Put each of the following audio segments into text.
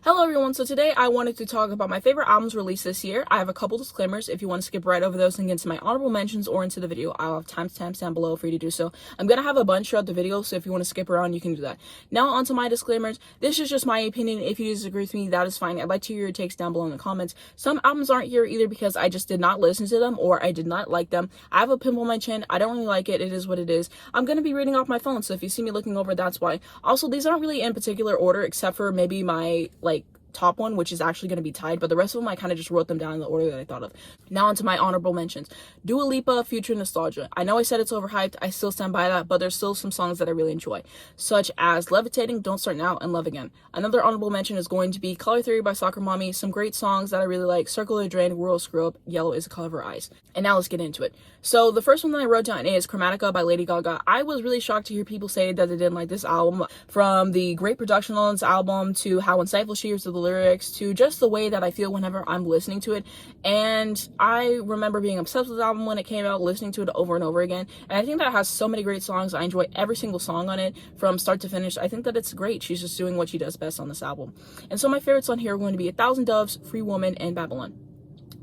Hello everyone, so today I wanted to talk about my favorite albums released this year. I have a couple disclaimers. If you want to skip right over those and get into my honorable mentions or into the video, I'll have timestamps down below for you to do so. I'm going to have a bunch throughout the video, so if you want to skip around, you can do that. Now onto my disclaimers. This is just my opinion. If you disagree with me, that is fine. I'd like to hear your takes down below in the comments. Some albums aren't here either because I just did not listen to them or I did not like them. I have a pimple on my chin. I don't really like it. It is what it is. I'm going to be reading off my phone, so if you see me looking over, that's why. Also, these aren't really in particular order except for maybe my, top one, which is actually going to be tied, but the rest of them I kind of just wrote them down in the order that I thought of. Now onto my honorable mentions. Dua Lipa, Future Nostalgia. I know I said it's overhyped, I still stand by that, but there's still some songs that I really enjoy, such as Levitating, Don't Start Now, and Love Again. Another honorable mention is going to be Color Theory by Soccer Mommy. Some great songs that I really like: Circle the Drain, World Screw Up, Yellow is the Color of Her Eyes. And now let's get into it. So the first one that I wrote down is Chromatica by Lady Gaga. I was really shocked to hear people say that they didn't like this album, from the great production on this album to how insightful she is to the lyrics to just the way that I feel whenever I'm listening to it. And I remember being obsessed with the album when it came out, listening to it over and over again. And I think that it has so many great songs. I enjoy every single song on it from start to finish. I think that it's great. She's just doing what she does best on this album. And so my favorites on here are going to be 1,000 Doves, Free Woman, and Babylon.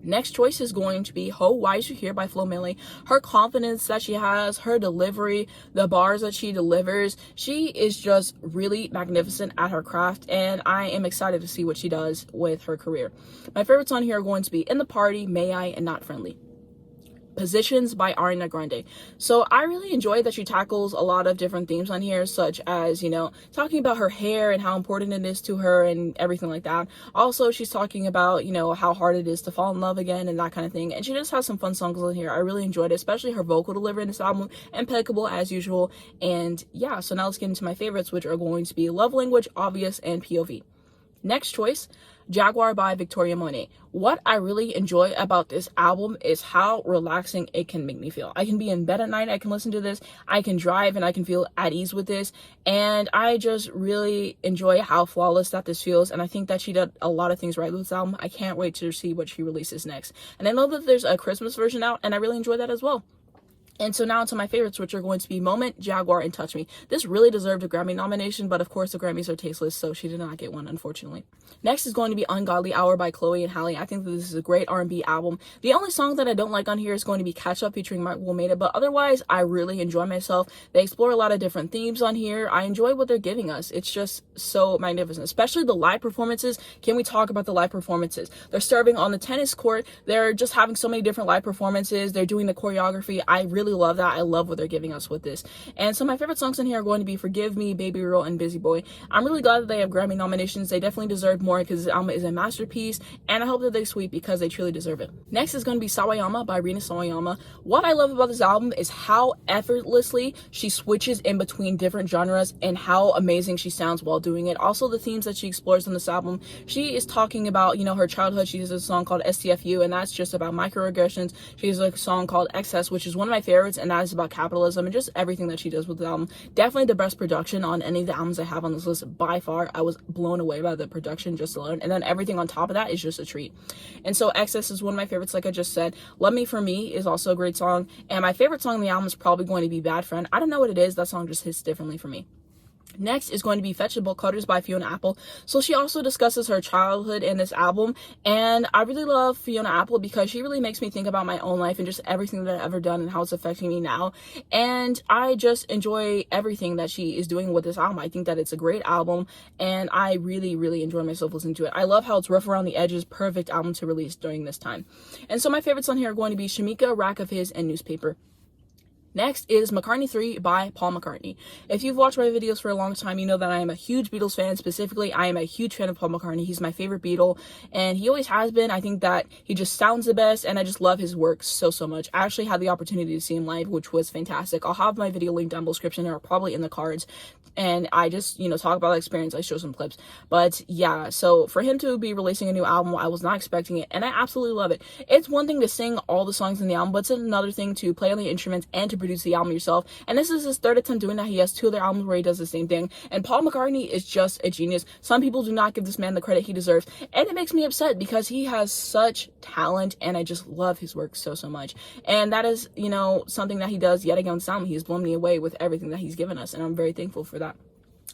Next choice is going to be Ho, Why Is You Here by Flo Milli. Her confidence that she has, her delivery, the bars that she delivers, she is just really magnificent at her craft, and I am excited to see what she does with her career. My favorites on here are going to be In the Party, May I, and Not Friendly. Positions by Ariana Grande. So I really enjoy that she tackles a lot of different themes on here, such as, talking about her hair and how important it is to her and everything like that. Also, she's talking about, how hard it is to fall in love again and that kind of thing. And she just has some fun songs on here. I really enjoyed it, especially her vocal delivery in this album, impeccable as usual. And yeah, so now let's get into my favorites, which are going to be Love Language, Obvious, and POV. Next choice, Jaguar by Victoria Monet. What I really enjoy about this album is how relaxing it can make me feel. I can be in bed at night, I can listen to this, I can drive and I can feel at ease with this, and I just really enjoy how flawless that this feels, and I think that she did a lot of things right with this album. I can't wait to see what she releases next. And I know that there's a Christmas version out, and I really enjoy that as well. And so now to my favorites, which are going to be Moment, Jaguar, and Touch Me. This really deserved a Grammy nomination, but of course the Grammys are tasteless, so she did not get one, unfortunately. Next is going to be Ungodly Hour by Chloe and Halle. I think that this is a great R&B album. The only song that I don't like on here is going to be Catch Up featuring Mark Wilmeda, but otherwise I really enjoy myself. They explore a lot of different themes on here. I enjoy what they're giving us. It's just so magnificent, especially the live performances. Can we talk about the live performances? They're serving on the tennis court. They're just having so many different live performances. They're doing the choreography. I really love that. I love what they're giving us with this. And so my favorite songs in here are going to be Forgive Me, Baby Girl, and Busy Boy. I'm really glad that they have Grammy nominations. They definitely deserve more because this album is a masterpiece, and I hope that they sweep because they truly deserve it. Next is going to be Sawayama by Rina Sawayama. What I love about this album is how effortlessly she switches in between different genres and how amazing she sounds while doing it. Also, the themes that she explores on this album. She is talking about, her childhood. She has a song called STFU, and that's just about microaggressions. She has a song called Excess, which is one of my favorites, and that is about capitalism and just everything that she does with the album. Definitely the best production on any of the albums I have on this list by far. I was blown away by the production just alone, and then everything on top of that is just a treat. And so Excess is one of my favorites, like I just said. Love Me For Me is also a great song, and my favorite song on the album is probably going to be Bad Friend. I don't know what it is, that song just hits differently for me. Next is going to be Fetch the Bolt Cutters by Fiona Apple. So she also discusses her childhood in this album, and I really love Fiona Apple because she really makes me think about my own life and just everything that I've ever done and how it's affecting me now. And I just enjoy everything that she is doing with this album. I think that it's a great album, and I really, really enjoy myself listening to it. I love how it's rough around the edges, perfect album to release during this time. And so my favorites on here are going to be Shamika, Rack of His, and Newspaper. Next is McCartney 3 by Paul McCartney. If you've watched my videos for a long time, you know that I am a huge Beatles fan. Specifically, I am a huge fan of Paul McCartney. He's my favorite Beatle, and he always has been. I think that he just sounds the best, and I just love his work so much. I actually had the opportunity to see him live, which was fantastic. I'll have my video linked down in the description or probably in the cards. And I just, talk about the experience. I show some clips. But yeah, so for him to be releasing a new album, I was not expecting it, and I absolutely love it. It's one thing to sing all the songs in the album, but it's another thing to play on the instruments and to produce the album yourself. And this is his third attempt doing that. He has 2 other albums where he does the same thing. And Paul McCartney is just a genius. Some people do not give this man the credit he deserves, and it makes me upset because he has such talent, and I just love his work so much. And that is, something that he does yet again with this album. He's blown me away with everything that he's given us, and I'm very thankful for that.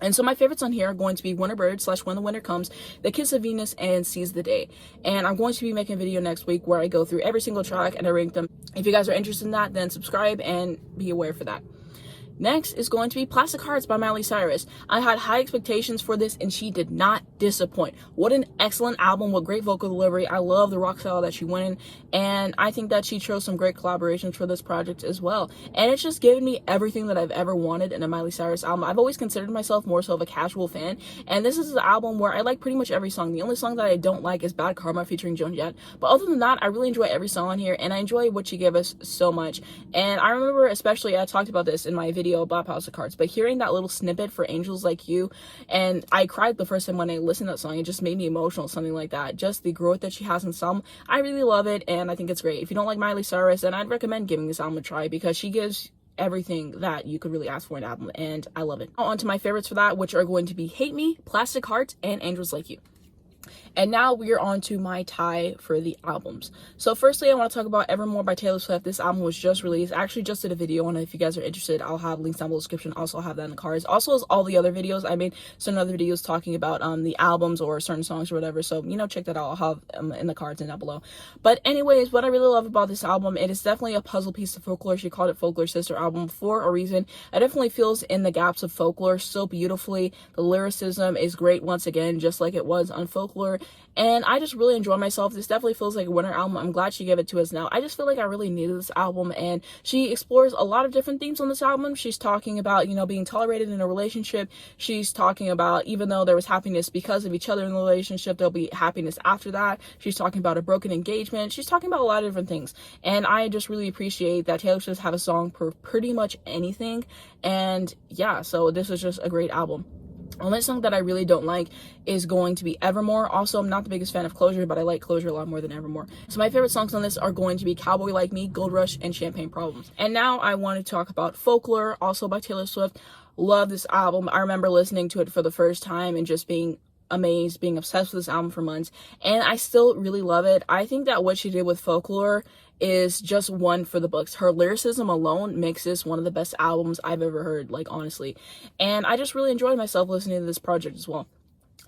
And so my favorites on here are going to be Winter Bird / When the Winter Comes, The Kiss of Venus, and Seize the Day. And I'm going to be making a video next week where I go through every single track and I rank them. If you guys are interested in that, then subscribe and be aware for that. Next is going to be Plastic Hearts by Miley Cyrus. I had high expectations for this and she did not disappoint. What an excellent album with great vocal delivery. I love the rock style that she went in, and I think that she chose some great collaborations for this project as well. And it's just given me everything that I've ever wanted in a Miley Cyrus album. I've always considered myself more so of a casual fan, and this is an album where I like pretty much every song. The only song that I don't like is Bad Karma featuring Joan Jett. But other than that, I really enjoy every song on here, and I enjoy what she gave us so much. And I remember especially, I talked about this in my video about Plastic Hearts, but hearing that little snippet for Angels Like You, and I cried the first time when I listened to that song. It just made me emotional, something like that. Just the growth that she has in some, I really love it, and I think it's great. If you don't like Miley Cyrus, then I'd recommend giving this album a try, because she gives everything that you could really ask for in an album, and I love it. Now on to my favorites for that, which are going to be Hate Me, Plastic Hearts, and Angels Like You. And now we are on to my tie for the albums. So firstly, I want to talk about Evermore by Taylor Swift. This album was just released. I actually just did a video on it. If you guys are interested, I'll have links down below the description. Also, I'll have that in the cards. Also, as all the other videos, I made certain other videos talking about the albums or certain songs or whatever. So, you know, check that out. I'll have in the cards and down below. But anyways, what I really love about this album, it is definitely a puzzle piece of folklore. She called it Folklore's sister album for a reason. It definitely fills in the gaps of folklore so beautifully. The lyricism is great once again, just like it was on Folklore. And I just really enjoy myself. This definitely feels like a winter album. I'm glad she gave it to us now. I just feel like I really needed this album, and she explores a lot of different themes on this album. She's talking about, you know, being tolerated in a relationship. She's talking about, even though there was happiness because of each other in the relationship, there'll be happiness after that. She's talking about a broken engagement. She's talking about a lot of different things. And I just really appreciate that Taylor Swift have a song for pretty much anything. And yeah, so this is just a great album. The only song that I really don't like is going to be Evermore. Also, I'm not the biggest fan of Closure, but I like Closure a lot more than Evermore. So my favorite songs on this are going to be Cowboy Like Me, Gold Rush, and Champagne Problems. And now I want to talk about Folklore, also by Taylor Swift. Love this album. I remember listening to it for the first time and just being amazed, being obsessed with this album for months, and I still really love it. I think that what she did with Folklore is just one for the books. Her lyricism alone makes this one of the best albums I've ever heard, like, honestly. And I just really enjoyed myself listening to this project as well.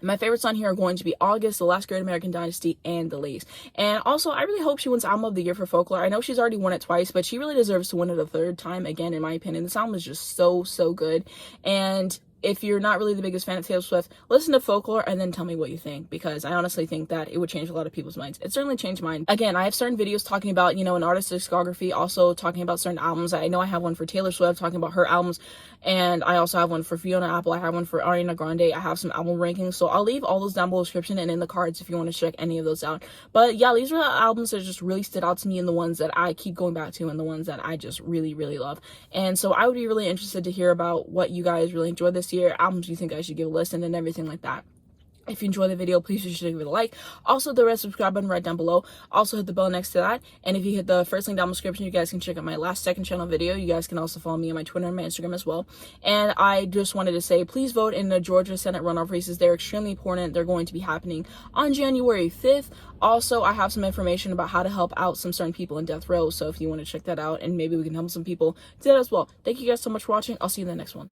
My favorites on here are going to be August, The Last Great American Dynasty, and Delays. And also, I really hope she wins Album of the Year for Folklore. I know she's already won it twice, but she really deserves to win it a third time, again, in my opinion. This album is just so, so good. And if you're not really the biggest fan of Taylor Swift, listen to Folklore and then tell me what you think, because I honestly think that it would change a lot of people's minds. It certainly changed mine. Again, I have certain videos talking about, you know, an artist's discography, also talking about certain albums. I know I have one for Taylor Swift, talking about her albums, and I also have one for Fiona Apple. I have one for Ariana Grande. I have some album rankings, so I'll leave all those down below the description and in the cards if you want to check any of those out. But yeah, these are the albums that just really stood out to me and the ones that I keep going back to and the ones that I just really, really love. And so I would be really interested to hear about what you guys really enjoyed this year, albums you think I should give a listen, and everything like that. If you enjoyed the video, please be sure to give it a like. Also, the red subscribe button right down below. Also, hit the bell next to that. And if you hit the first link down in the description, you guys can check out my last second channel video. You guys can also follow me on my Twitter and my Instagram as well. And I just wanted to say, please vote in the Georgia Senate runoff races. They're extremely important. They're going to be happening on January 5th. Also, I have some information about how to help out some certain people in death row. So if you want to check that out, and maybe we can help some people do that as well. Thank you guys so much for watching. I'll see you in the next one.